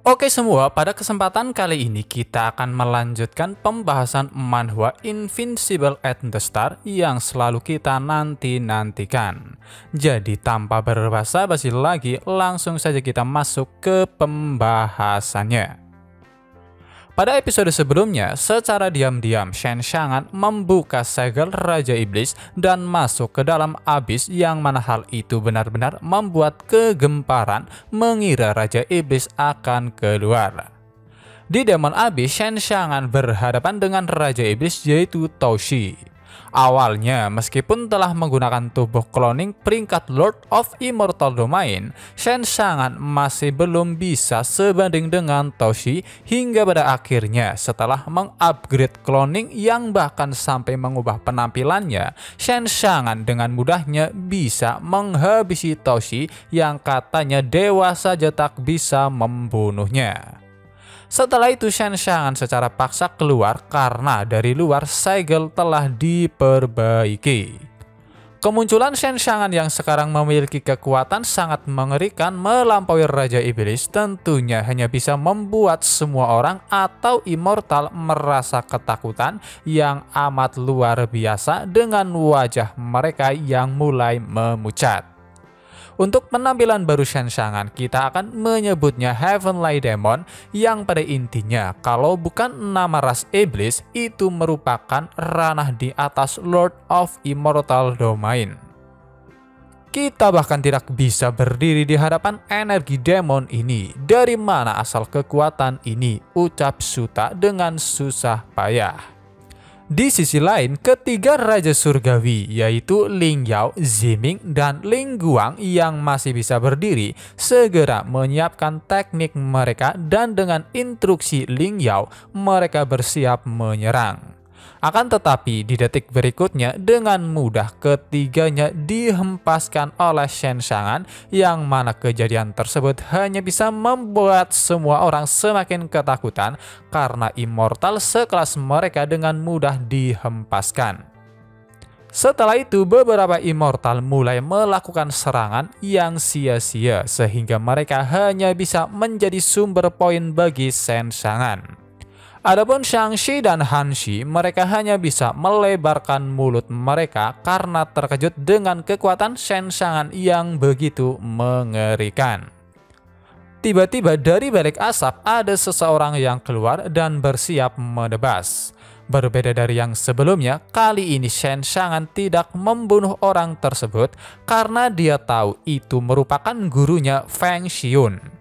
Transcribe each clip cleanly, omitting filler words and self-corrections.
Oke semua, pada kesempatan kali ini kita akan melanjutkan pembahasan manhwa Invincible at the Start yang selalu kita nanti-nantikan. Jadi tanpa berbasa-basi lagi, langsung saja kita masuk ke pembahasannya. Pada episode sebelumnya, secara diam-diam Shen Xiangan membuka segel Raja Iblis dan masuk ke dalam abis, yang mana hal itu benar-benar membuat kegemparan mengira Raja Iblis akan keluar. Di Demon Abyss, Shen Xiangan berhadapan dengan Raja Iblis yaitu Tao Xi. Awalnya, meskipun telah menggunakan tubuh cloning peringkat Lord of Immortal Domain, Shen Xiangan masih belum bisa sebanding dengan Tao Xi hingga pada akhirnya setelah mengupgrade cloning yang bahkan sampai mengubah penampilannya, Shen Xiangan dengan mudahnya bisa menghabisi Tao Xi yang katanya dewa saja tak bisa membunuhnya. Setelah itu Shen Xiangan secara paksa keluar karena dari luar segel telah diperbaiki. Kemunculan Shen Xiangan yang sekarang memiliki kekuatan sangat mengerikan melampaui Raja Iblis tentunya hanya bisa membuat semua orang atau immortal merasa ketakutan yang amat luar biasa dengan wajah mereka yang mulai memucat. Untuk penampilan baru Shen Xiangan, kita akan menyebutnya Heavenly Demon, yang pada intinya kalau bukan nama ras iblis, itu merupakan ranah di atas Lord of Immortal Domain. Kita bahkan tidak bisa berdiri di hadapan energi demon ini. Dari mana asal kekuatan ini? Ucap Suta dengan susah payah. Di sisi lain, ketiga Raja Surgawi yaitu Ling Yao, Ziming, dan Ling Guang yang masih bisa berdiri segera menyiapkan teknik mereka, dan dengan instruksi Ling Yao mereka bersiap menyerang. Akan tetapi di detik berikutnya dengan mudah ketiganya dihempaskan oleh Shen Xiangan, yang mana kejadian tersebut hanya bisa membuat semua orang semakin ketakutan karena immortal sekelas mereka dengan mudah dihempaskan. Setelah itu beberapa immortal mulai melakukan serangan yang sia-sia sehingga mereka hanya bisa menjadi sumber poin bagi Shen Xiangan. Adapun Shang-Chi dan Han-Shi, mereka hanya bisa melebarkan mulut mereka karena terkejut dengan kekuatan Shen Xiangan yang begitu mengerikan. Tiba-tiba dari balik asap ada seseorang yang keluar dan bersiap menebas. Berbeda dari yang sebelumnya, kali ini Shen Xiangan tidak membunuh orang tersebut karena dia tahu itu merupakan gurunya Feng Xiun.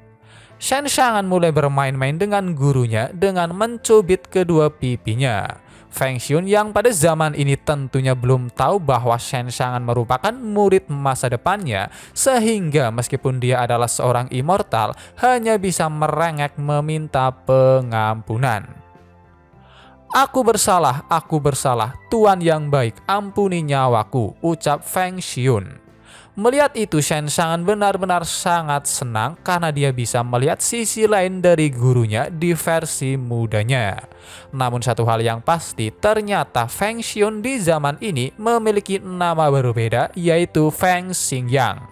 Shen Xiangan mulai bermain-main dengan gurunya dengan mencubit kedua pipinya. Feng Xiun yang pada zaman ini tentunya belum tahu bahwa Shen Xiangan merupakan murid masa depannya, sehingga meskipun dia adalah seorang immortal hanya bisa merengek meminta pengampunan. aku bersalah, Tuan yang baik, ampuni nyawaku, ucap Feng Xiun. Melihat itu Shen Xiangan benar-benar sangat senang karena dia bisa melihat sisi lain dari gurunya di versi mudanya. Namun satu hal yang pasti, ternyata Feng Xiun di zaman ini memiliki nama berbeda yaitu Feng Xingyang.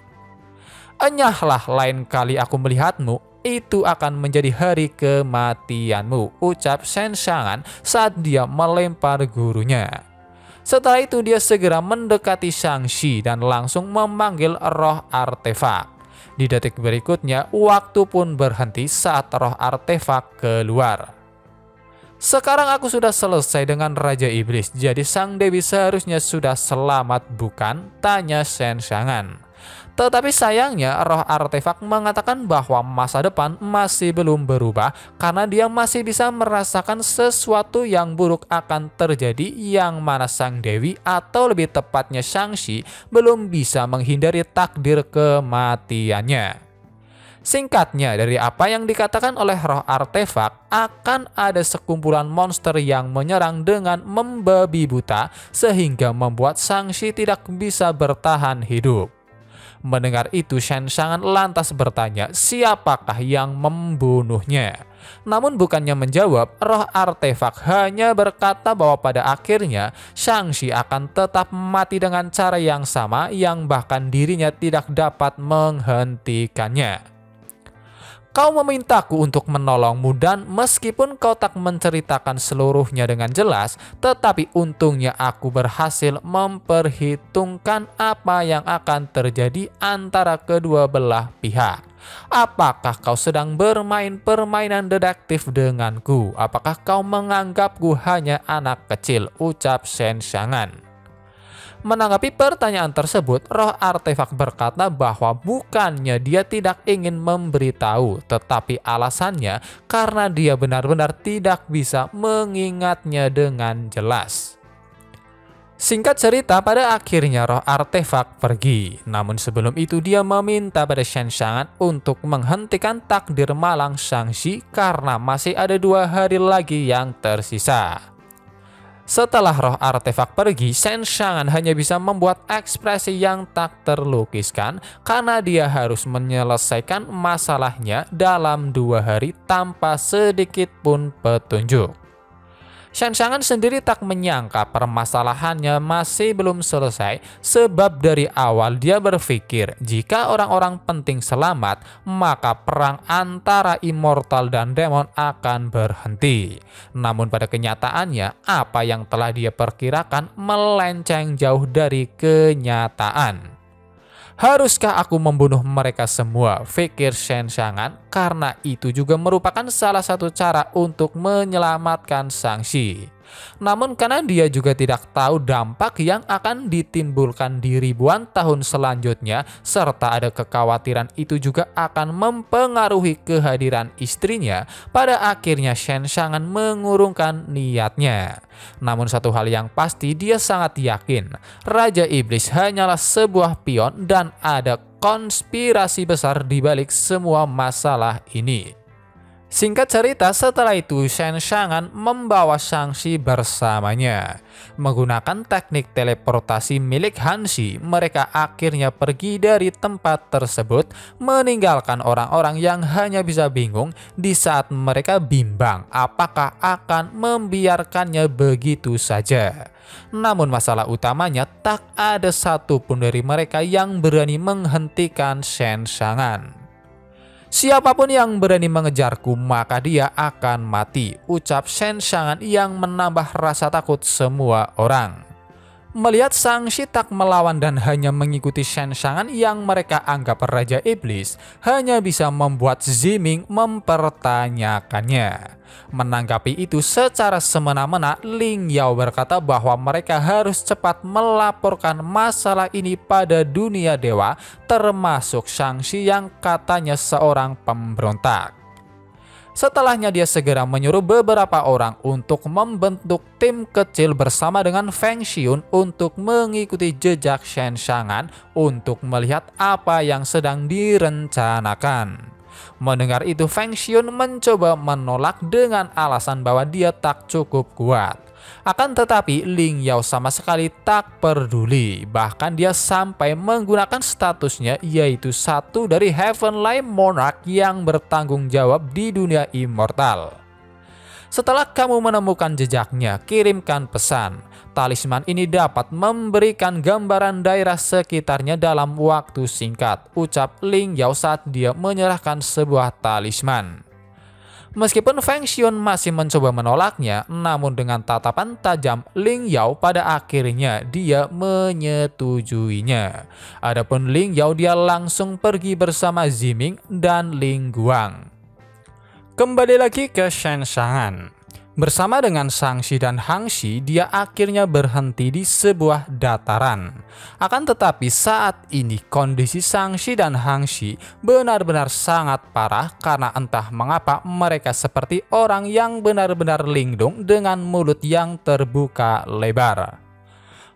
Enyahlah lain kali aku melihatmu, itu akan menjadi hari kematianmu, ucap Shen Xiangan saat dia melempar gurunya. Setelah itu dia segera mendekati Shang-Chi dan langsung memanggil roh artefak. Di detik berikutnya, waktu pun berhenti saat roh artefak keluar. Sekarang aku sudah selesai dengan Raja Iblis, jadi Sang Dewi seharusnya sudah selamat bukan? Tanya Shen Xiangan. Tetapi sayangnya roh artefak mengatakan bahwa masa depan masih belum berubah karena dia masih bisa merasakan sesuatu yang buruk akan terjadi, yang mana Sang Dewi atau lebih tepatnya Shang-Chi belum bisa menghindari takdir kematiannya. Singkatnya, dari apa yang dikatakan oleh roh artefak, akan ada sekumpulan monster yang menyerang dengan membabi buta sehingga membuat Shang-Chi tidak bisa bertahan hidup. Mendengar itu Shen Xiangan lantas bertanya siapakah yang membunuhnya. Namun bukannya menjawab, roh artefak hanya berkata bahwa pada akhirnya Shang-Chi akan tetap mati dengan cara yang sama yang bahkan dirinya tidak dapat menghentikannya. Kau memintaku untuk menolongmu dan meskipun kau tak menceritakan seluruhnya dengan jelas, tetapi untungnya aku berhasil memperhitungkan apa yang akan terjadi antara kedua belah pihak. Apakah kau sedang bermain permainan detektif denganku? Apakah kau menganggapku hanya anak kecil? Ucap Shen Xiangan. Menanggapi pertanyaan tersebut, roh artefak berkata bahwa bukannya dia tidak ingin memberitahu, tetapi alasannya karena dia benar-benar tidak bisa mengingatnya dengan jelas. Singkat cerita, pada akhirnya roh artefak pergi. Namun sebelum itu dia meminta pada Shen Xiangan untuk menghentikan takdir malang Shang-Chi karena masih ada 2 hari lagi yang tersisa. Setelah roh artefak pergi, Shen Xiangan hanya bisa membuat ekspresi yang tak terlukiskan karena dia harus menyelesaikan masalahnya dalam 2 hari tanpa sedikit pun petunjuk. Shen Xiangan sendiri tak menyangka permasalahannya masih belum selesai, sebab dari awal dia berpikir jika orang-orang penting selamat, maka perang antara immortal dan demon akan berhenti. Namun pada kenyataannya, apa yang telah dia perkirakan melenceng jauh dari kenyataan. Haruskah aku membunuh mereka semua? Pikir Shen Xiangan, karena itu juga merupakan salah satu cara untuk menyelamatkan Shang-Chi. Namun karena dia juga tidak tahu dampak yang akan ditimbulkan di ribuan tahun selanjutnya, serta ada kekhawatiran itu juga akan mempengaruhi kehadiran istrinya, pada akhirnya Shen Xiangan mengurungkan niatnya. Namun satu hal yang pasti, dia sangat yakin Raja Iblis hanyalah sebuah pion dan ada konspirasi besar di balik semua masalah ini. Singkat cerita, setelah itu Shen Xiangan membawa Shang-Chi bersamanya. Menggunakan teknik teleportasi milik Hanshi, mereka akhirnya pergi dari tempat tersebut, meninggalkan orang-orang yang hanya bisa bingung di saat mereka bimbang apakah akan membiarkannya begitu saja. Namun masalah utamanya, tak ada satupun dari mereka yang berani menghentikan Shen Xiangan. Siapapun yang berani mengejarku, maka dia akan mati, ucap Shen Xiangan yang menambah rasa takut semua orang. Melihat Shang-Chi tak melawan dan hanya mengikuti Shen Xiangan yang mereka anggap Raja Iblis, hanya bisa membuat Ziming mempertanyakannya. Menanggapi itu secara semena-mena, Ling Yao berkata bahwa mereka harus cepat melaporkan masalah ini pada dunia dewa, termasuk Shang-Chi yang katanya seorang pemberontak. Setelahnya dia segera menyuruh beberapa orang untuk membentuk tim kecil bersama dengan Feng Xiun untuk mengikuti jejak Shen Xiangan untuk melihat apa yang sedang direncanakan. Mendengar itu, Feng Xiun mencoba menolak dengan alasan bahwa dia tak cukup kuat. Akan tetapi Ling Yao sama sekali tak peduli, bahkan dia sampai menggunakan statusnya yaitu satu dari Heavenly Monarch yang bertanggung jawab di dunia immortal. Setelah kamu menemukan jejaknya, kirimkan pesan. Talisman ini dapat memberikan gambaran daerah sekitarnya dalam waktu singkat, ucap Ling Yao saat dia menyerahkan sebuah talisman. Meskipun Feng Xiun masih mencoba menolaknya, namun dengan tatapan tajam Ling Yao pada akhirnya dia menyetujuinya. Adapun Ling Yao, dia langsung pergi bersama Ziming dan Ling Guang. Kembali lagi ke Shen Xiangan. Bersama dengan Shang-Chi dan Hang-Chi, dia akhirnya berhenti di sebuah dataran. Akan tetapi saat ini kondisi Shang-Chi dan Hang-Chi benar-benar sangat parah karena entah mengapa mereka seperti orang yang benar-benar linglung dengan mulut yang terbuka lebar.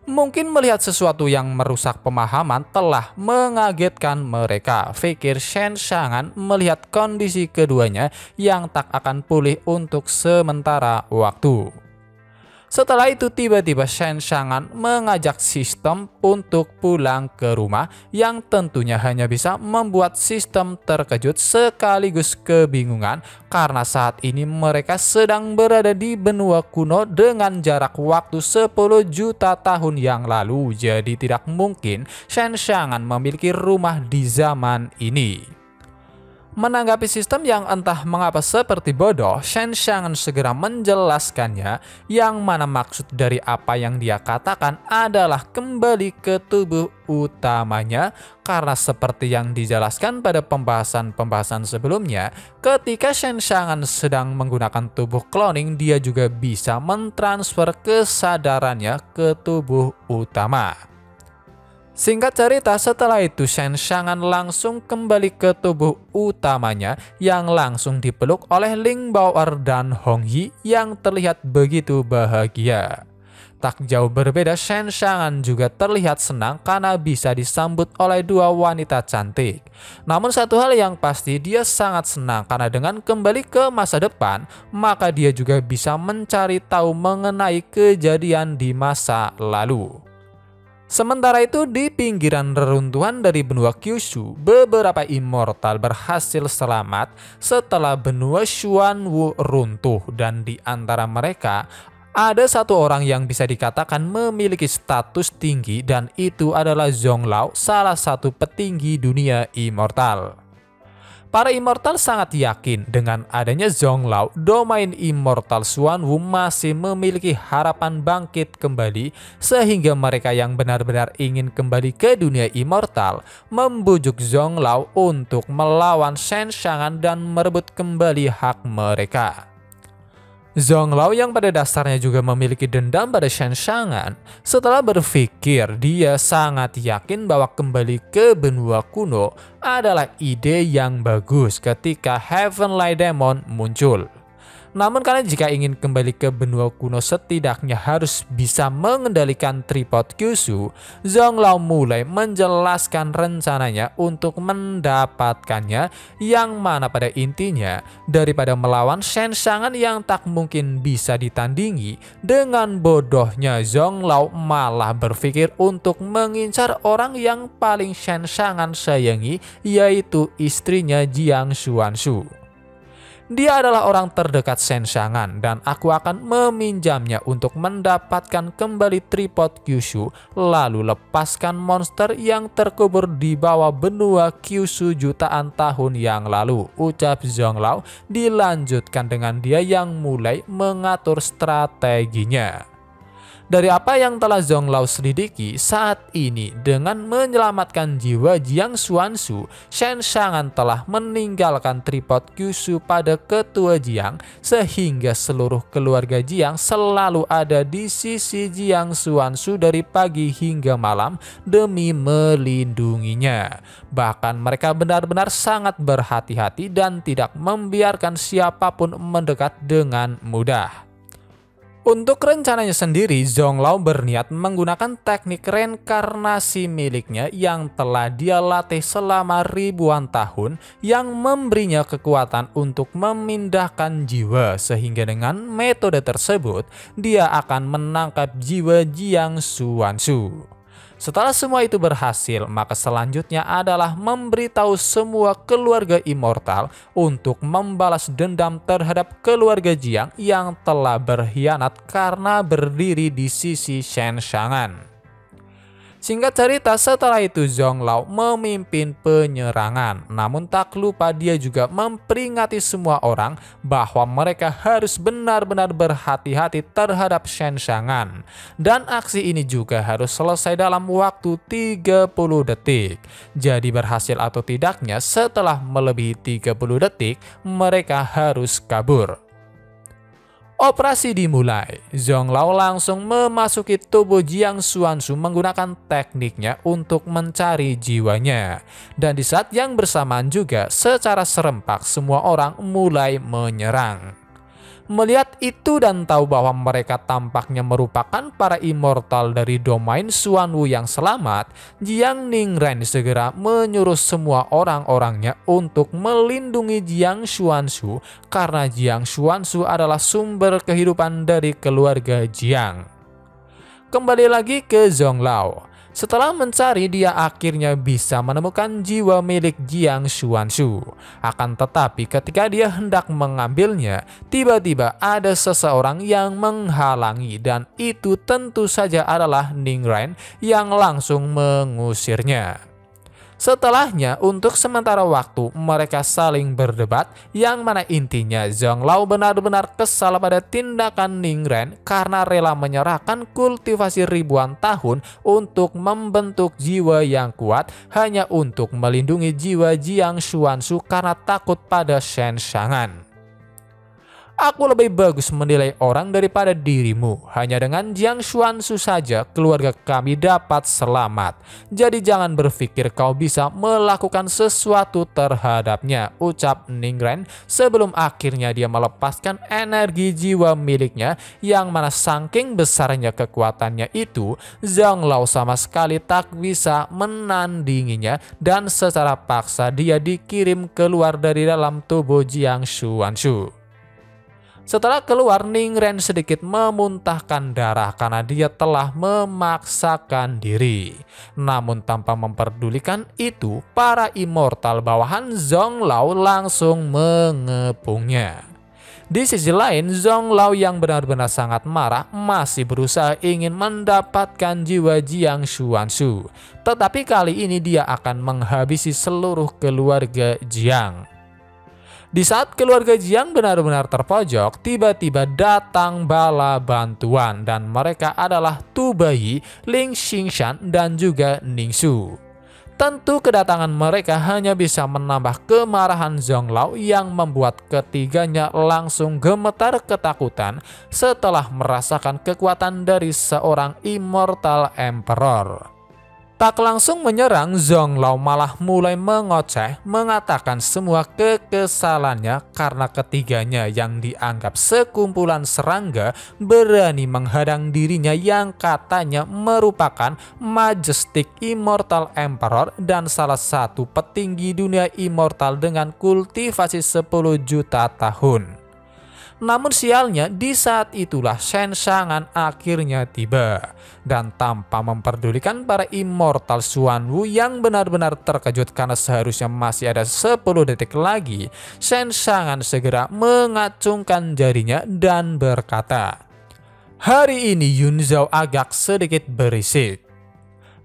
Mungkin melihat sesuatu yang merusak pemahaman telah mengagetkan mereka, pikir Shen Xiangan melihat kondisi keduanya yang tak akan pulih untuk sementara waktu. Setelah itu tiba-tiba Shen Xiangan mengajak sistem untuk pulang ke rumah, yang tentunya hanya bisa membuat sistem terkejut sekaligus kebingungan karena saat ini mereka sedang berada di benua kuno dengan jarak waktu 10 juta tahun yang lalu, jadi tidak mungkin Shen Xiangan memiliki rumah di zaman ini. Menanggapi sistem yang entah mengapa seperti bodoh, Shen Xiangan segera menjelaskannya, yang mana maksud dari apa yang dia katakan adalah kembali ke tubuh utamanya, karena seperti yang dijelaskan pada pembahasan-pembahasan sebelumnya, ketika Shen Xiangan sedang menggunakan tubuh cloning, dia juga bisa mentransfer kesadarannya ke tubuh utama. Singkat cerita, setelah itu Shen Xiangan langsung kembali ke tubuh utamanya yang langsung dipeluk oleh Ling Bao'er dan Hong Yi yang terlihat begitu bahagia. Tak jauh berbeda, Shen Xiangan juga terlihat senang karena bisa disambut oleh dua wanita cantik. Namun satu hal yang pasti, dia sangat senang karena dengan kembali ke masa depan, maka dia juga bisa mencari tahu mengenai kejadian di masa lalu. Sementara itu, di pinggiran reruntuhan dari benua Kyushu, beberapa immortal berhasil selamat setelah benua Xuanwu runtuh, dan di antara mereka ada satu orang yang bisa dikatakan memiliki status tinggi, dan itu adalah Zonglao, salah satu petinggi dunia immortal. Para immortal sangat yakin dengan adanya Zonglao, domain immortal Xuanwu masih memiliki harapan bangkit kembali, sehingga mereka yang benar-benar ingin kembali ke dunia immortal membujuk Zonglao untuk melawan Shen Xiangan dan merebut kembali hak mereka. Zonglao yang pada dasarnya juga memiliki dendam pada Shen Xiangan, setelah berpikir dia sangat yakin bahwa kembali ke benua kuno adalah ide yang bagus ketika Heavenly Demon muncul. Namun karena jika ingin kembali ke benua kuno setidaknya harus bisa mengendalikan tripod Kyushu, Zonglao mulai menjelaskan rencananya untuk mendapatkannya, yang mana pada intinya daripada melawan Shen Xiangan yang tak mungkin bisa ditandingi, dengan bodohnya Zonglao malah berpikir untuk mengincar orang yang paling Shen Xiangan sayangi, yaitu istrinya Jiang Xuanxu. Dia adalah orang terdekat Shen Xiangan dan aku akan meminjamnya untuk mendapatkan kembali tripod Kyushu, lalu lepaskan monster yang terkubur di bawah benua Kyushu jutaan tahun yang lalu, ucap Zonglao. Dilanjutkan dengan dia yang mulai mengatur strateginya. Dari apa yang telah Zonglao selidiki saat ini, dengan menyelamatkan jiwa Jiang Xuanxu, Shen Xiangan telah meninggalkan tripod Kyushu pada ketua Jiang, sehingga seluruh keluarga Jiang selalu ada di sisi Jiang Xuanxu dari pagi hingga malam demi melindunginya. Bahkan mereka benar-benar sangat berhati-hati dan tidak membiarkan siapapun mendekat dengan mudah. Untuk rencananya sendiri, Zonglao berniat menggunakan teknik reinkarnasi miliknya yang telah dia latih selama ribuan tahun, yang memberinya kekuatan untuk memindahkan jiwa, sehingga dengan metode tersebut dia akan menangkap jiwa Jiang Xuanxu. Setelah semua itu berhasil, maka selanjutnya adalah memberitahu semua keluarga immortal untuk membalas dendam terhadap keluarga Jiang yang telah berkhianat karena berdiri di sisi Shen Xiangan. Singkat cerita, setelah itu Zonglao memimpin penyerangan, namun tak lupa dia juga memperingati semua orang bahwa mereka harus benar-benar berhati-hati terhadap Shen Xiangan. Dan aksi ini juga harus selesai dalam waktu 30 detik. Jadi berhasil atau tidaknya, setelah melebihi 30 detik, mereka harus kabur. Operasi dimulai. Zonglao langsung memasuki tubuh Jiang Xuanxu menggunakan tekniknya untuk mencari jiwanya. Dan di saat yang bersamaan juga, secara serempak semua orang mulai menyerang. Melihat itu dan tahu bahwa mereka tampaknya merupakan para immortal dari domain Xuanwu yang selamat, Jiang Ningren segera menyuruh semua orang-orangnya untuk melindungi Jiang Xuanxu, karena Jiang Xuanxu adalah sumber kehidupan dari keluarga Jiang. Kembali lagi ke Zonglao. Setelah mencari, dia akhirnya bisa menemukan jiwa milik Jiang Xuanxu. Akan tetapi ketika dia hendak mengambilnya, tiba-tiba ada seseorang yang menghalangi, dan itu tentu saja adalah Ningren yang langsung mengusirnya. Setelahnya, untuk sementara waktu mereka saling berdebat, yang mana intinya Zhang Lao benar-benar kesal pada tindakan Ning Ren karena rela menyerahkan kultivasi ribuan tahun untuk membentuk jiwa yang kuat hanya untuk melindungi jiwa Jiang Xuanzu karena takut pada Shen Shangan. Aku lebih bagus menilai orang daripada dirimu. Hanya dengan Jiang Xuanzu saja keluarga kami dapat selamat. Jadi jangan berpikir kau bisa melakukan sesuatu terhadapnya, ucap Ning Ren sebelum akhirnya dia melepaskan energi jiwa miliknya yang mana saking besarnya kekuatannya itu, Zhang Lao sama sekali tak bisa menandinginya dan secara paksa dia dikirim keluar dari dalam tubuh Jiang Xuanzu. Setelah keluar, Ning Ren sedikit memuntahkan darah karena dia telah memaksakan diri. Namun tanpa memperdulikan itu, para immortal bawahan Zhang Lao langsung mengepungnya. Di sisi lain, Zhang Lao yang benar-benar sangat marah masih berusaha ingin mendapatkan jiwa Jiang Xuanzu. Tetapi kali ini dia akan menghabisi seluruh keluarga Jiang. Di saat keluarga Jiang benar-benar terpojok, tiba-tiba datang bala bantuan dan mereka adalah Tu Bayi, Ling Xingshan, dan juga Ning Su. Tentu kedatangan mereka hanya bisa menambah kemarahan Zhang Lao yang membuat ketiganya langsung gemetar ketakutan setelah merasakan kekuatan dari seorang Immortal Emperor. Tak langsung menyerang, Zhang Lao malah mulai mengoceh, mengatakan semua kekesalannya karena ketiganya yang dianggap sekumpulan serangga berani menghadang dirinya yang katanya merupakan Majestic Immortal Emperor dan salah satu petinggi dunia immortal dengan kultivasi 10 juta tahun. Namun sialnya, di saat itulah Shen Shangan akhirnya tiba. Dan tanpa memperdulikan para immortal Xuanwu yang benar-benar terkejut karena seharusnya masih ada 10 detik lagi, Shen Shangan segera mengacungkan jarinya dan berkata, "Hari ini Yun Zhao agak sedikit berisik."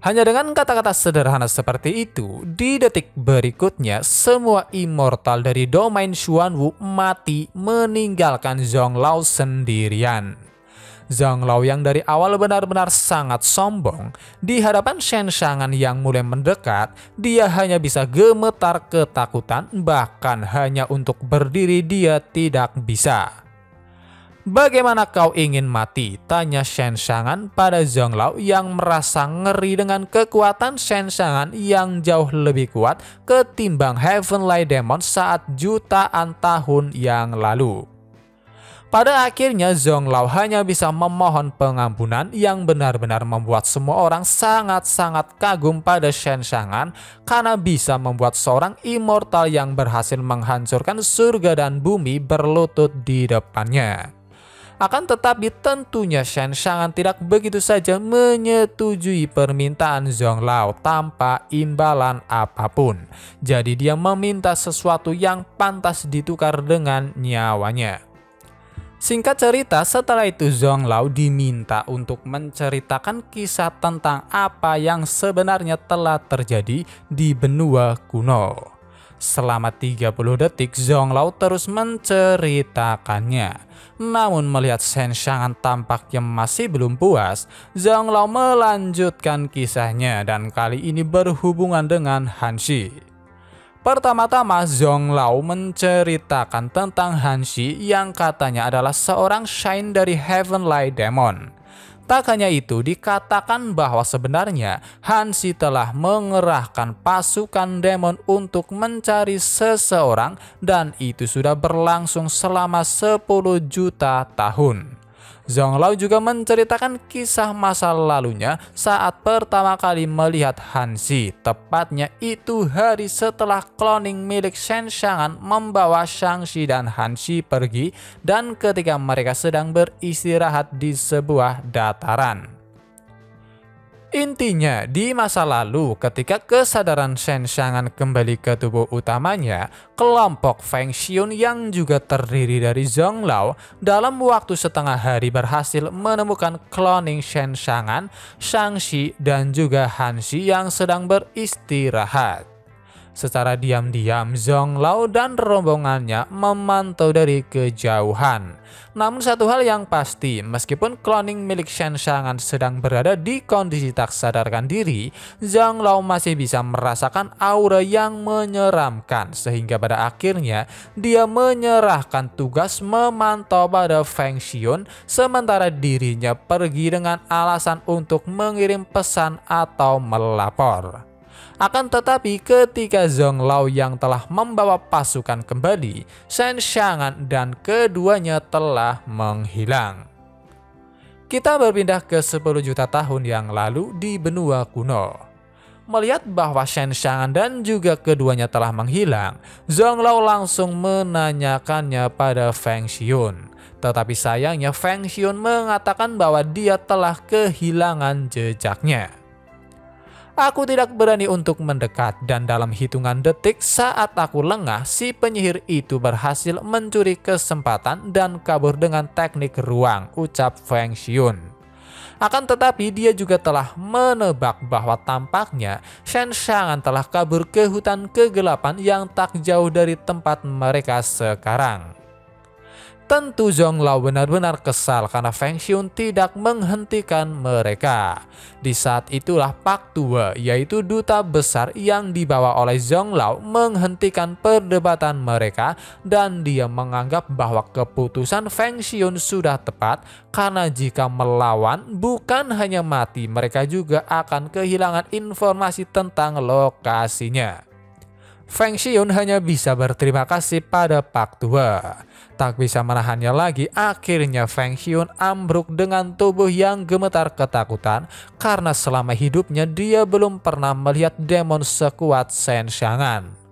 Hanya dengan kata-kata sederhana seperti itu, di detik berikutnya semua immortal dari domain Xuanwu mati meninggalkan Zhang Lao sendirian. Zhang Lao yang dari awal benar-benar sangat sombong, di hadapan Shen Shangan yang mulai mendekat, dia hanya bisa gemetar ketakutan, bahkan hanya untuk berdiri dia tidak bisa. "Bagaimana kau ingin mati?" tanya Shen Shangan pada Zhang Lao yang merasa ngeri dengan kekuatan Shen Shangan yang jauh lebih kuat ketimbang Heavenly Demon saat jutaan tahun yang lalu. Pada akhirnya Zhang Lao hanya bisa memohon pengampunan yang benar-benar membuat semua orang sangat-sangat kagum pada Shen Shangan karena bisa membuat seorang immortal yang berhasil menghancurkan surga dan bumi berlutut di depannya. Akan tetapi tentunya Shen Shangan tidak begitu saja menyetujui permintaan Zhang Lao tanpa imbalan apapun. Jadi dia meminta sesuatu yang pantas ditukar dengan nyawanya. Singkat cerita, setelah itu Zhang Lao diminta untuk menceritakan kisah tentang apa yang sebenarnya telah terjadi di benua kuno. Selama 30 detik Zhang Lao terus menceritakannya. Namun melihat Shen Shangan tampaknya masih belum puas, Zhang Lao melanjutkan kisahnya dan kali ini berhubungan dengan Han Shi. Pertama-tama Zhang Lao menceritakan tentang Han Shi yang katanya adalah seorang Shrine dari Heavenly Demon. Tak hanya itu, dikatakan bahwa sebenarnya Han Shi telah mengerahkan pasukan demon untuk mencari seseorang dan itu sudah berlangsung selama 10 juta tahun. Zhang Lao juga menceritakan kisah masa lalunya saat pertama kali melihat Han Shi, tepatnya itu hari setelah cloning milik Shen Shangan membawa Shang-Chi dan Han Shi pergi dan ketika mereka sedang beristirahat di sebuah dataran. Intinya, di masa lalu ketika kesadaran Shen Xiangan kembali ke tubuh utamanya, kelompok Feng Xiun yang juga terdiri dari Zonglao dalam waktu setengah hari berhasil menemukan cloning Shen Xiangan, Shangxi, dan juga Hanxi yang sedang beristirahat. Secara diam-diam, Zonglao dan rombongannya memantau dari kejauhan. Namun satu hal yang pasti, meskipun cloning milik Shen Xiangan sedang berada di kondisi tak sadarkan diri, Zonglao masih bisa merasakan aura yang menyeramkan, sehingga pada akhirnya dia menyerahkan tugas memantau pada Feng Xiun, sementara dirinya pergi dengan alasan untuk mengirim pesan atau melapor. Akan tetapi ketika Zonglao yang telah membawa pasukan kembali, Shen Xiangan dan keduanya telah menghilang. Kita berpindah ke 10 juta tahun yang lalu di benua kuno. Melihat bahwa Shen Xiangan dan juga keduanya telah menghilang, Zonglao langsung menanyakannya pada Feng Xiun. Tetapi sayangnya Feng Xiun mengatakan bahwa dia telah kehilangan jejaknya. Aku tidak berani untuk mendekat dan dalam hitungan detik saat aku lengah, si penyihir itu berhasil mencuri kesempatan dan kabur dengan teknik ruang, ucap Feng Xiun. Akan tetapi dia juga telah menebak bahwa tampaknya Shen Xiangan telah kabur ke hutan kegelapan yang tak jauh dari tempat mereka sekarang. Tentu Zonglao benar-benar kesal karena Feng Xiun tidak menghentikan mereka. Di saat itulah Pak Tua, yaitu duta besar yang dibawa oleh Zonglao, menghentikan perdebatan mereka dan dia menganggap bahwa keputusan Feng Xiun sudah tepat karena jika melawan bukan hanya mati, mereka juga akan kehilangan informasi tentang lokasinya. Feng Xiun hanya bisa berterima kasih pada Pak Tua. Tak bisa menahannya lagi, akhirnya Feng Xiun ambruk dengan tubuh yang gemetar ketakutan karena selama hidupnya dia belum pernah melihat demon sekuat Shen Xiangan.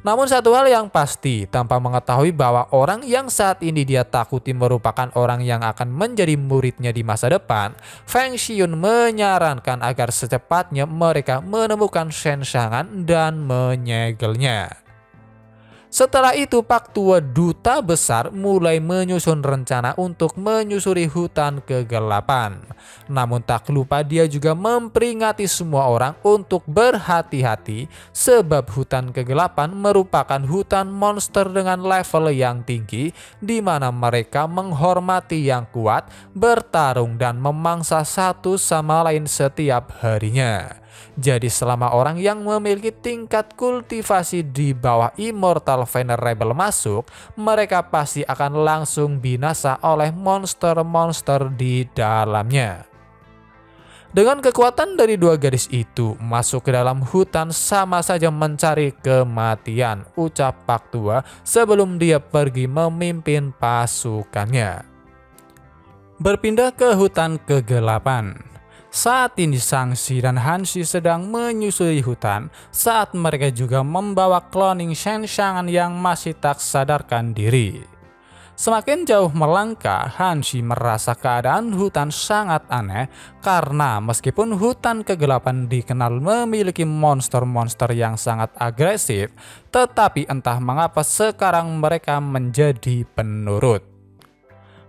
Namun satu hal yang pasti, tanpa mengetahui bahwa orang yang saat ini dia takuti merupakan orang yang akan menjadi muridnya di masa depan, Feng Xiun menyarankan agar secepatnya mereka menemukan Shen Xiangan dan menyegelnya. Setelah itu Pak Tua duta besar mulai menyusun rencana untuk menyusuri hutan kegelapan. Namun tak lupa dia juga memperingati semua orang untuk berhati-hati sebab hutan kegelapan merupakan hutan monster dengan level yang tinggi di mana mereka menghormati yang kuat, bertarung dan memangsa satu sama lain setiap harinya. Jadi selama orang yang memiliki tingkat kultivasi di bawah Immortal Venerable masuk, mereka pasti akan langsung binasa oleh monster-monster di dalamnya. Dengan kekuatan dari dua gadis itu, masuk ke dalam hutan sama saja mencari kematian, ucap Pak Tua sebelum dia pergi memimpin pasukannya. Berpindah ke hutan kegelapan. Saat ini Shangxi dan Hanxi sedang menyusuri hutan saat mereka juga membawa cloning Shen Xiangan yang masih tak sadarkan diri. Semakin jauh melangkah, Hanxi merasa keadaan hutan sangat aneh karena meskipun hutan kegelapan dikenal memiliki monster-monster yang sangat agresif, tetapi entah mengapa sekarang mereka menjadi penurut.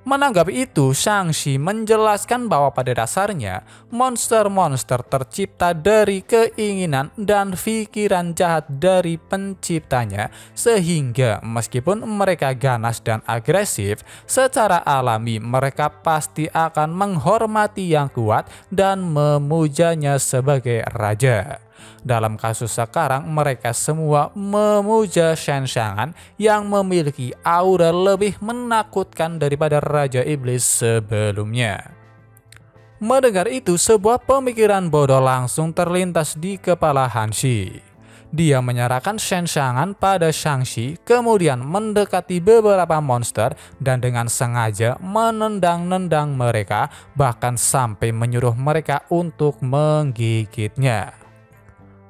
Menanggapi itu, Shangxi menjelaskan bahwa pada dasarnya monster-monster tercipta dari keinginan dan pikiran jahat dari penciptanya, sehingga meskipun mereka ganas dan agresif, secara alami mereka pasti akan menghormati yang kuat dan memujanya sebagai raja. Dalam kasus sekarang, mereka semua memuja Shen Xiangan yang memiliki aura lebih menakutkan daripada Raja Iblis sebelumnya. Mendengar itu, sebuah pemikiran bodoh langsung terlintas di kepala Hanxi. Dia menyerahkan Shen Xiangan pada Shangxi, kemudian mendekati beberapa monster dan dengan sengaja menendang-nendang mereka, bahkan sampai menyuruh mereka untuk menggigitnya.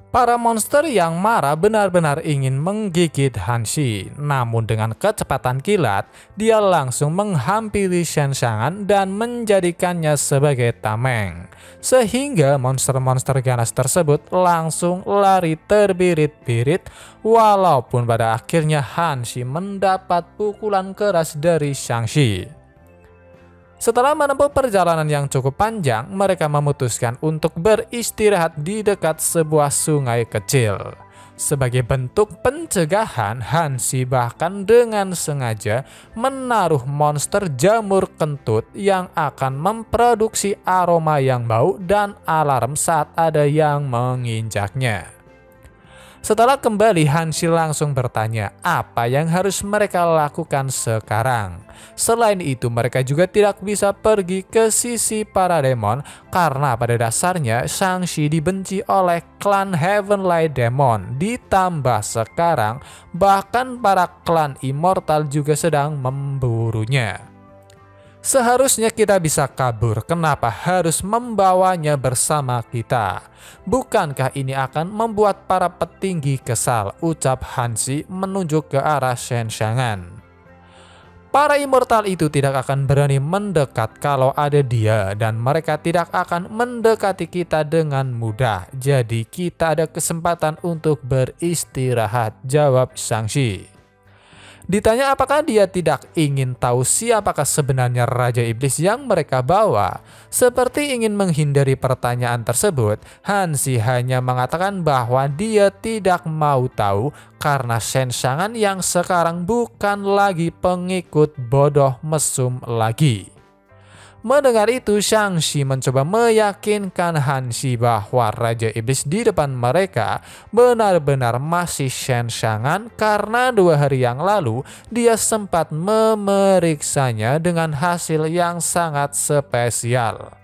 Para monster yang marah benar-benar ingin menggigit Hanshi, namun dengan kecepatan kilat, dia langsung menghampiri Shenshangan dan menjadikannya sebagai tameng. Sehingga monster-monster ganas tersebut langsung lari terbirit-birit, walaupun pada akhirnya Hanshi mendapat pukulan keras dari Shang-Chi. Setelah menempuh perjalanan yang cukup panjang, mereka memutuskan untuk beristirahat di dekat sebuah sungai kecil. Sebagai bentuk pencegahan, Hanshi bahkan dengan sengaja menaruh monster jamur kentut yang akan memproduksi aroma yang bau dan alarm saat ada yang menginjaknya. Setelah kembali, Hanshi langsung bertanya apa yang harus mereka lakukan sekarang. Selain itu, mereka juga tidak bisa pergi ke sisi para demon karena pada dasarnya Shang-Chi dibenci oleh klan Heavenly Demon. Ditambah sekarang bahkan para klan Immortal juga sedang memburunya. Seharusnya kita bisa kabur, kenapa harus membawanya bersama kita? Bukankah ini akan membuat para petinggi kesal? Ucap Hanshi menunjuk ke arah Shenshangan. Para immortal itu tidak akan berani mendekat kalau ada dia, dan mereka tidak akan mendekati kita dengan mudah. Jadi kita ada kesempatan untuk beristirahat, jawab Shang-Chi. Ditanya apakah dia tidak ingin tahu siapakah sebenarnya Raja Iblis yang mereka bawa. Seperti ingin menghindari pertanyaan tersebut, Hanshi hanya mengatakan bahwa dia tidak mau tahu karena Shenshangan yang sekarang bukan lagi pengikut bodoh mesum lagi. Mendengar itu, Shang-Chi mencoba meyakinkan Hanshi bahwa Raja Iblis di depan mereka benar-benar masih Shenshangan karena 2 hari yang lalu dia sempat memeriksanya dengan hasil yang sangat spesial.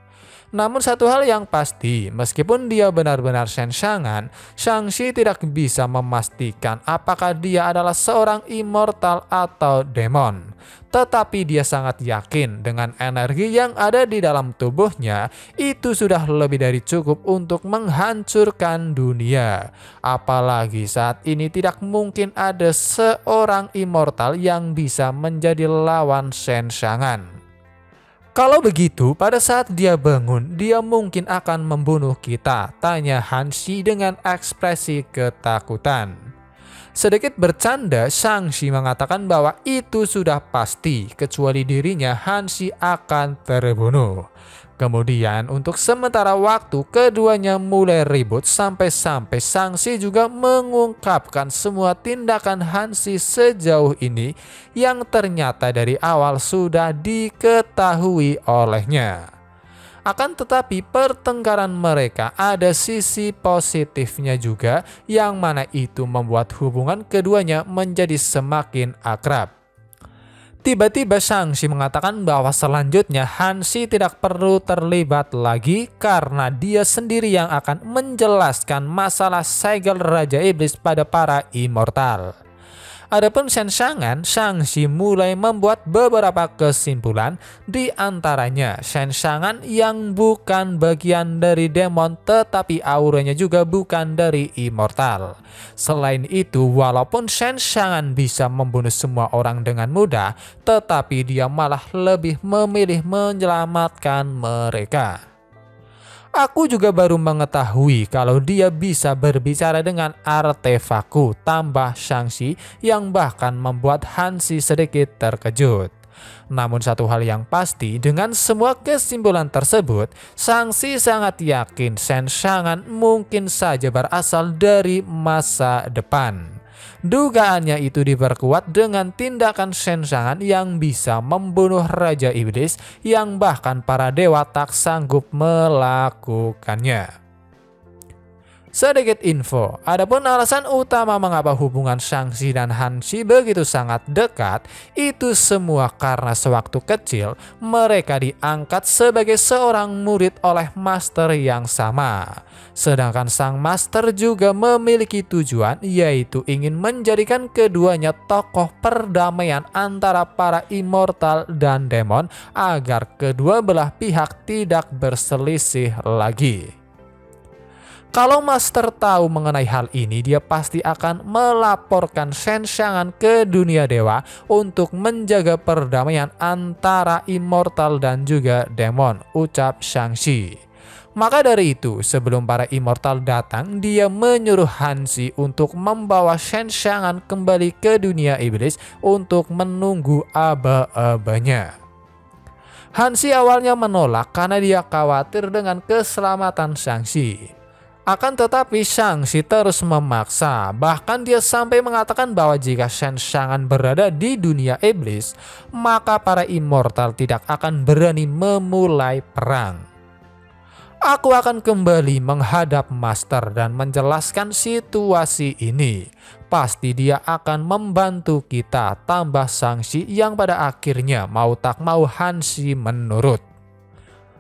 Namun satu hal yang pasti, meskipun dia benar-benar Shenshangan, Shang-Chi tidak bisa memastikan apakah dia adalah seorang immortal atau demon. Tetapi dia sangat yakin dengan energi yang ada di dalam tubuhnya itu sudah lebih dari cukup untuk menghancurkan dunia. Apalagi saat ini tidak mungkin ada seorang immortal yang bisa menjadi lawan Shenshangan. Kalau begitu, pada saat dia bangun, dia mungkin akan membunuh kita, tanya Hanshi dengan ekspresi ketakutan. Sedikit bercanda, Shang-Chi mengatakan bahwa itu sudah pasti, kecuali dirinya Hanshi akan terbunuh. Kemudian untuk sementara waktu keduanya mulai ribut sampai-sampai Shang-Chi juga mengungkapkan semua tindakan Hanshi sejauh ini yang ternyata dari awal sudah diketahui olehnya. Akan tetapi pertengkaran mereka ada sisi positifnya juga, yang mana itu membuat hubungan keduanya menjadi semakin akrab. Tiba-tiba Shang-Chi mengatakan bahwa selanjutnya Hanshi tidak perlu terlibat lagi karena dia sendiri yang akan menjelaskan masalah segel Raja Iblis pada para immortal. Adapun Shenshangan, Shang-Chi mulai membuat beberapa kesimpulan, di antaranya Shenshangan yang bukan bagian dari demon tetapi auranya juga bukan dari immortal. Selain itu, walaupun Shenshangan bisa membunuh semua orang dengan mudah, tetapi dia malah lebih memilih menyelamatkan mereka. Aku juga baru mengetahui kalau dia bisa berbicara dengan artefakku, tambah Shang-Chi yang bahkan membuat Hanshi sedikit terkejut. Namun satu hal yang pasti, dengan semua kesimpulan tersebut, Shang-Chi sangat yakin Shenshangan mungkin saja berasal dari masa depan. Dugaannya itu diperkuat dengan tindakan Shenshangan yang bisa membunuh Raja Iblis yang bahkan para dewa tak sanggup melakukannya. Sedikit info, adapun alasan utama mengapa hubungan Shang-Chi dan Hanshi begitu sangat dekat, itu semua karena sewaktu kecil mereka diangkat sebagai seorang murid oleh master yang sama. Sedangkan sang master juga memiliki tujuan, yaitu ingin menjadikan keduanya tokoh perdamaian antara para immortal dan demon agar kedua belah pihak tidak berselisih lagi. Kalau Master tahu mengenai hal ini, dia pasti akan melaporkan Shenshangan ke dunia dewa untuk menjaga perdamaian antara immortal dan juga demon, ucap Shang-Chi. Maka dari itu, sebelum para immortal datang, dia menyuruh Hanshi untuk membawa Shenshangan kembali ke dunia iblis untuk menunggu aba-abanya. Hanshi awalnya menolak karena dia khawatir dengan keselamatan Shang-Chi. Akan tetapi Shang-Chi terus memaksa, bahkan dia sampai mengatakan bahwa jika Shenshangan berada di dunia iblis, maka para immortal tidak akan berani memulai perang. Aku akan kembali menghadap Master dan menjelaskan situasi ini. Pasti dia akan membantu kita, tambah Shang-Chi yang pada akhirnya mau tak mau Hanshi menurut.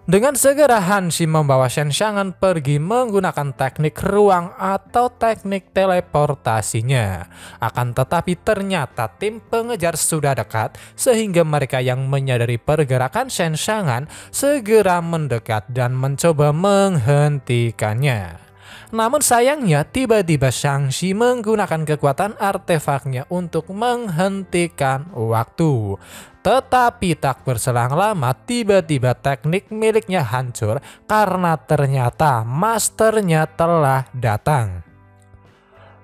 Dengan segera Hanshi membawa Shenshangan pergi menggunakan teknik ruang atau teknik teleportasinya. Akan tetapi ternyata tim pengejar sudah dekat sehingga mereka yang menyadari pergerakan Shenshangan segera mendekat dan mencoba menghentikannya. Namun sayangnya tiba-tiba Shang-Chi menggunakan kekuatan artefaknya untuk menghentikan waktu. Tetapi tak berselang lama tiba-tiba teknik miliknya hancur karena ternyata masternya telah datang.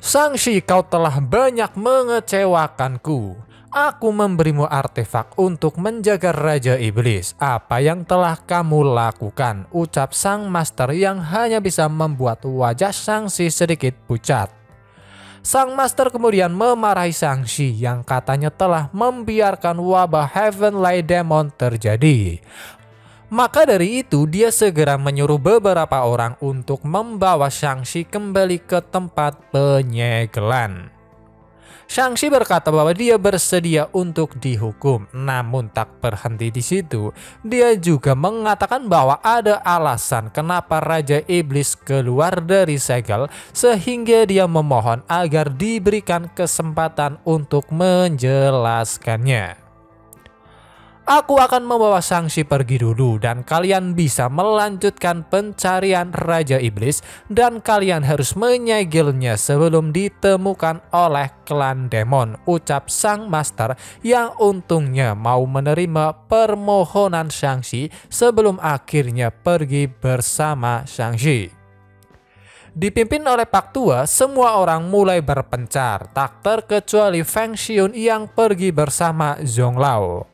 Shang-Chi, kau telah banyak mengecewakanku. Aku memberimu artefak untuk menjaga Raja Iblis. Apa yang telah kamu lakukan? Ucap sang master yang hanya bisa membuat wajah Shang-Chi sedikit pucat. Sang master kemudian memarahi Shang-Chi yang katanya telah membiarkan wabah Heavenly Demon terjadi. Maka dari itu dia segera menyuruh beberapa orang untuk membawa Shang-Chi kembali ke tempat penyegelan. Shang-Chi berkata bahwa dia bersedia untuk dihukum, namun tak berhenti di situ. Dia juga mengatakan bahwa ada alasan kenapa Raja Iblis keluar dari segel, sehingga dia memohon agar diberikan kesempatan untuk menjelaskannya. Aku akan membawa Shang-Chi pergi dulu dan kalian bisa melanjutkan pencarian Raja Iblis dan kalian harus menyegelnya sebelum ditemukan oleh klan demon, ucap sang master yang untungnya mau menerima permohonan Shang-Chi sebelum akhirnya pergi bersama Shang-Chi. Dipimpin oleh Pak Tua, semua orang mulai berpencar, tak terkecuali Feng Xiun yang pergi bersama Zhong Lao.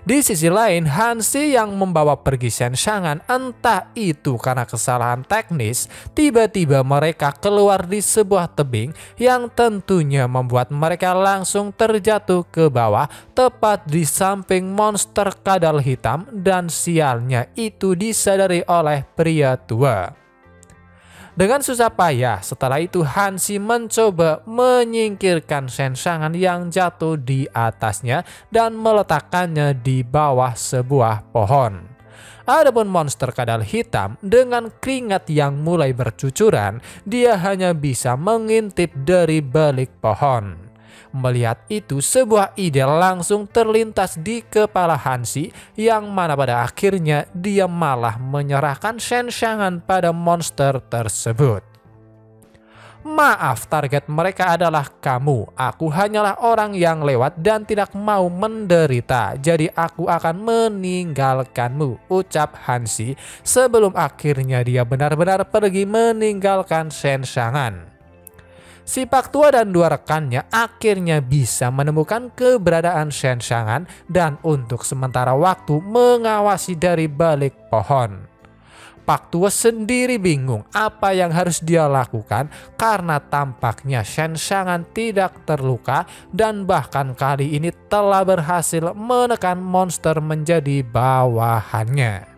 Di sisi lain, Hanshi yang membawa pergi Shenshangan, entah itu karena kesalahan teknis, tiba-tiba mereka keluar di sebuah tebing yang tentunya membuat mereka langsung terjatuh ke bawah, tepat di samping monster kadal hitam, dan sialnya itu disadari oleh pria tua. Dengan susah payah, setelah itu Hanshi mencoba menyingkirkan Shenshangan yang jatuh di atasnya dan meletakkannya di bawah sebuah pohon. Adapun monster kadal hitam dengan keringat yang mulai bercucuran, dia hanya bisa mengintip dari balik pohon. Melihat itu, sebuah ide langsung terlintas di kepala Hanshi yang mana pada akhirnya dia malah menyerahkan Shenshangan pada monster tersebut. Maaf, target mereka adalah kamu. Aku hanyalah orang yang lewat dan tidak mau menderita. Jadi aku akan meninggalkanmu, ucap Hanshi sebelum akhirnya dia benar-benar pergi meninggalkan Shenshangan. Si Pak Tua dan dua rekannya akhirnya bisa menemukan keberadaan Shenshangan dan untuk sementara waktu mengawasi dari balik pohon. Pak Tua sendiri bingung apa yang harus dia lakukan karena tampaknya Shenshangan tidak terluka dan bahkan kali ini telah berhasil menekan monster menjadi bawahannya.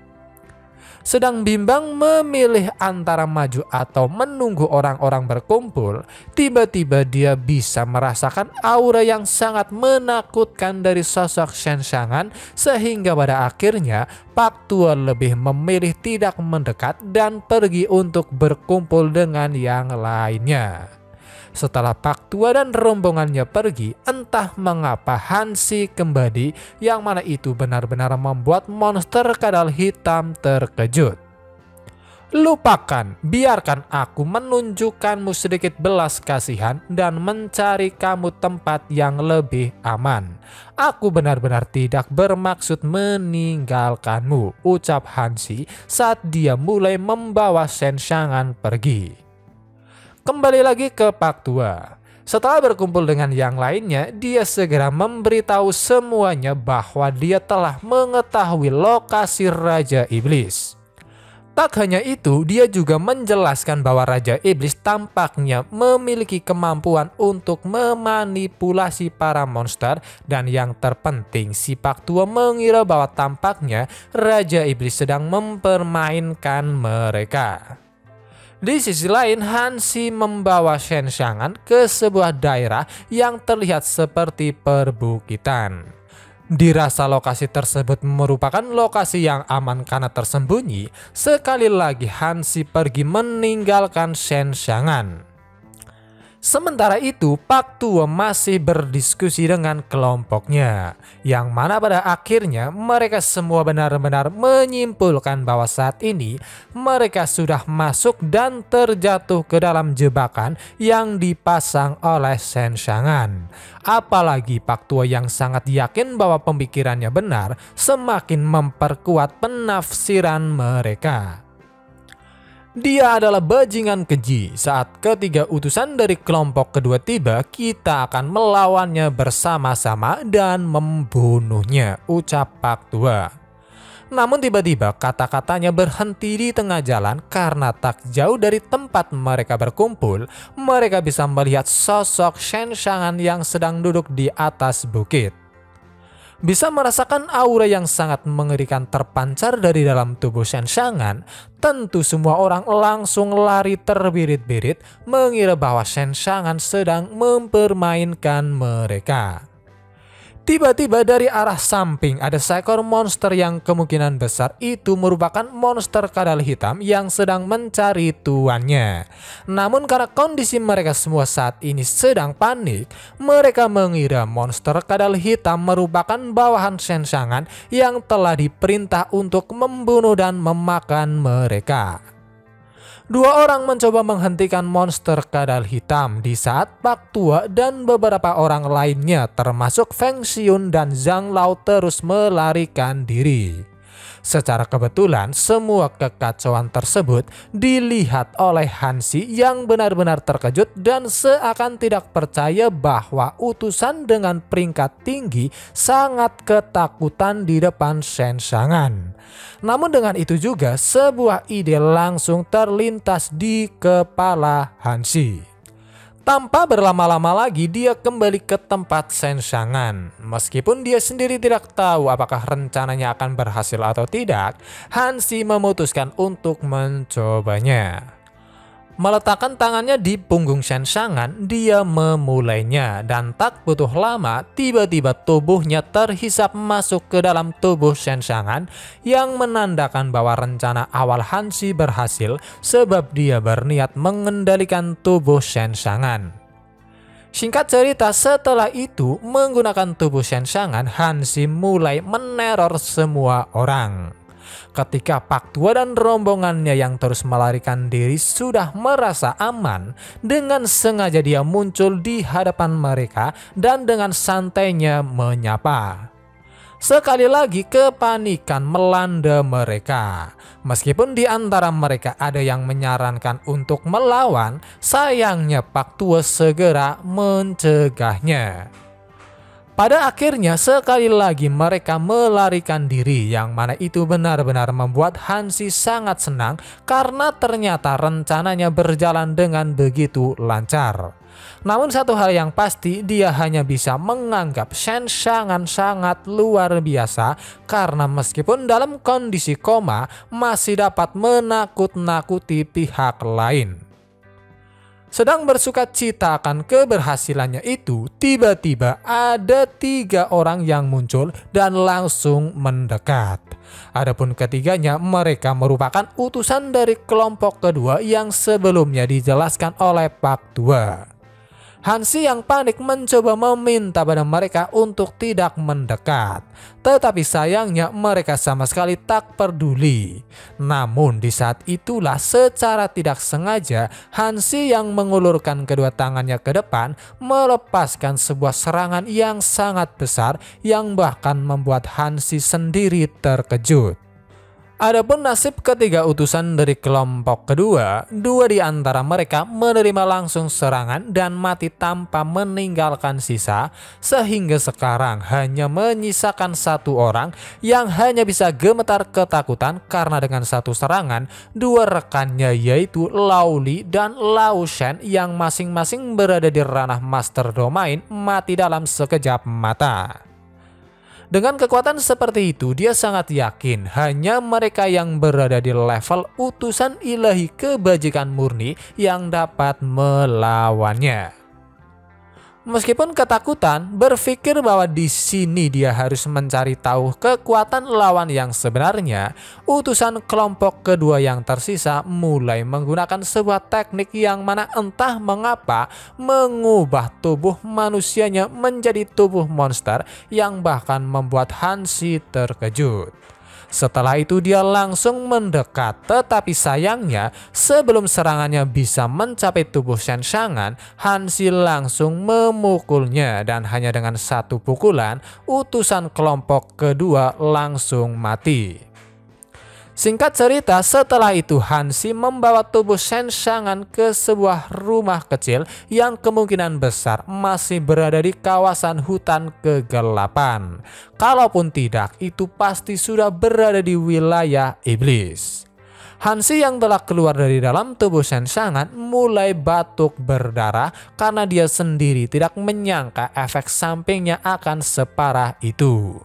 Sedang bimbang memilih antara maju atau menunggu orang-orang berkumpul, tiba-tiba dia bisa merasakan aura yang sangat menakutkan dari sosok Shenshangan sehingga pada akhirnya Pak Tua lebih memilih tidak mendekat dan pergi untuk berkumpul dengan yang lainnya. Setelah Pak Tua dan rombongannya pergi, entah mengapa Hanshi kembali yang mana itu benar-benar membuat monster kadal hitam terkejut. Lupakan, biarkan aku menunjukkanmu sedikit belas kasihan dan mencari kamu tempat yang lebih aman. Aku benar-benar tidak bermaksud meninggalkanmu, ucap Hansi saat dia mulai membawa Shen Xiangan pergi. Kembali lagi ke Pak Tua. Setelah berkumpul dengan yang lainnya, dia segera memberitahu semuanya bahwa dia telah mengetahui lokasi Raja Iblis. Tak hanya itu, dia juga menjelaskan bahwa Raja Iblis tampaknya memiliki kemampuan untuk memanipulasi para monster, dan yang terpenting si Pak Tua mengira bahwa tampaknya Raja Iblis sedang mempermainkan mereka. Di sisi lain, Hansi membawa Shen Xiangan ke sebuah daerah yang terlihat seperti perbukitan. Dirasa lokasi tersebut merupakan lokasi yang aman karena tersembunyi, sekali lagi Hansi pergi meninggalkan Shen Xiangan. Sementara itu, Pak Tua masih berdiskusi dengan kelompoknya, yang mana pada akhirnya mereka semua benar-benar menyimpulkan bahwa saat ini mereka sudah masuk dan terjatuh ke dalam jebakan yang dipasang oleh Shen Xiangan. Apalagi Pak Tua yang sangat yakin bahwa pemikirannya benar semakin memperkuat penafsiran mereka. Dia adalah bajingan keji. Saat ketiga utusan dari kelompok kedua tiba, kita akan melawannya bersama-sama dan membunuhnya, ucap Pak Tua. Namun tiba-tiba kata-katanya berhenti di tengah jalan karena tak jauh dari tempat mereka berkumpul, mereka bisa melihat sosok Shen Xiangan yang sedang duduk di atas bukit. Bisa merasakan aura yang sangat mengerikan terpancar dari dalam tubuh Shen Xiangan, tentu semua orang langsung lari terbirit-birit mengira bahwa Shen Xiangan sedang mempermainkan mereka. Tiba-tiba dari arah samping ada seekor monster yang kemungkinan besar itu merupakan monster kadal hitam yang sedang mencari tuannya. Namun karena kondisi mereka semua saat ini sedang panik, mereka mengira monster kadal hitam merupakan bawahan Shen Xiangan yang telah diperintah untuk membunuh dan memakan mereka. Dua orang mencoba menghentikan monster kadal hitam di saat Pak Tua dan beberapa orang lainnya termasuk Feng Xiun dan Zhang Lao terus melarikan diri. Secara kebetulan semua kekacauan tersebut dilihat oleh Hansi yang benar-benar terkejut dan seakan tidak percaya bahwa utusan dengan peringkat tinggi sangat ketakutan di depan Shen Xiangan. Namun dengan itu juga sebuah ide langsung terlintas di kepala Hansi. Tanpa berlama-lama lagi dia kembali ke tempat Shen Xiangan. Meskipun dia sendiri tidak tahu apakah rencananya akan berhasil atau tidak, Hansi memutuskan untuk mencobanya. Meletakkan tangannya di punggung Shen Xiangan, dia memulainya dan tak butuh lama tiba-tiba tubuhnya terhisap masuk ke dalam tubuh Shen Xiangan yang menandakan bahwa rencana awal Hansi berhasil sebab dia berniat mengendalikan tubuh Shen Xiangan. Singkat cerita, setelah itu menggunakan tubuh Shen Xiangan, Hansi mulai meneror semua orang. Ketika Pak Tua dan rombongannya yang terus melarikan diri sudah merasa aman, dengan sengaja dia muncul di hadapan mereka dan dengan santainya menyapa. Sekali lagi kepanikan melanda mereka. Meskipun di antara mereka ada yang menyarankan untuk melawan, sayangnya Pak Tua segera mencegahnya. Pada akhirnya sekali lagi mereka melarikan diri, yang mana itu benar-benar membuat Hansi sangat senang karena ternyata rencananya berjalan dengan begitu lancar. Namun satu hal yang pasti, dia hanya bisa menganggap Shen Xiangan sangat luar biasa karena meskipun dalam kondisi koma masih dapat menakut-nakuti pihak lain. Sedang bersuka cita akan keberhasilannya itu, tiba-tiba ada 3 orang yang muncul dan langsung mendekat. Adapun ketiganya, mereka merupakan utusan dari kelompok kedua yang sebelumnya dijelaskan oleh Pak Tua. Hansi yang panik mencoba meminta pada mereka untuk tidak mendekat. Tetapi sayangnya mereka sama sekali tak peduli. Namun di saat itulah secara tidak sengaja Hansi yang mengulurkan kedua tangannya ke depan melepaskan sebuah serangan yang sangat besar yang bahkan membuat Hansi sendiri terkejut. Adapun nasib ketiga utusan dari kelompok kedua, dua di antara mereka menerima langsung serangan dan mati tanpa meninggalkan sisa, sehingga sekarang hanya menyisakan satu orang yang hanya bisa gemetar ketakutan karena dengan satu serangan, dua rekannya yaitu Lao Li dan Lao Shen yang masing-masing berada di ranah Master Domain mati dalam sekejap mata. Dengan kekuatan seperti itu, dia sangat yakin hanya mereka yang berada di level utusan ilahi kebajikan murni yang dapat melawannya. Meskipun ketakutan, berpikir bahwa di sini dia harus mencari tahu kekuatan lawan yang sebenarnya, utusan kelompok kedua yang tersisa mulai menggunakan sebuah teknik yang mana entah mengapa mengubah tubuh manusianya menjadi tubuh monster yang bahkan membuat Hansi terkejut. Setelah itu dia langsung mendekat, tetapi sayangnya sebelum serangannya bisa mencapai tubuh Shen Shangan, Hansi langsung memukulnya dan hanya dengan satu pukulan utusan kelompok kedua langsung mati. Singkat cerita, setelah itu Hansi membawa tubuh Shen Shangan ke sebuah rumah kecil yang kemungkinan besar masih berada di kawasan hutan kegelapan. Kalaupun tidak, itu pasti sudah berada di wilayah iblis. Hansi yang telah keluar dari dalam tubuh Shen Shangan mulai batuk berdarah karena dia sendiri tidak menyangka efek sampingnya akan separah itu.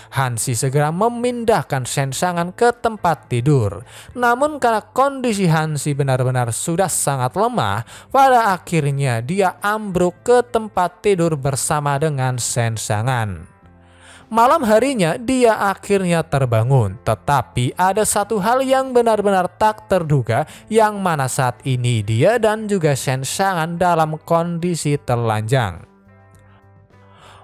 Hansi segera memindahkan Shen Shangan ke tempat tidur. Namun karena kondisi Hansi benar-benar sudah sangat lemah, pada akhirnya dia ambruk ke tempat tidur bersama dengan Shen Shangan. Malam harinya dia akhirnya terbangun, tetapi ada satu hal yang benar-benar tak terduga yang mana saat ini dia dan juga Shen Shangan dalam kondisi telanjang.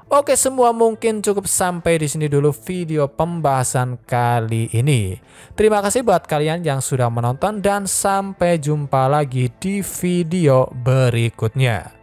Oke, semua mungkin cukup sampai di sini dulu video pembahasan kali ini. Terima kasih buat kalian yang sudah menonton dan sampai jumpa lagi di video berikutnya.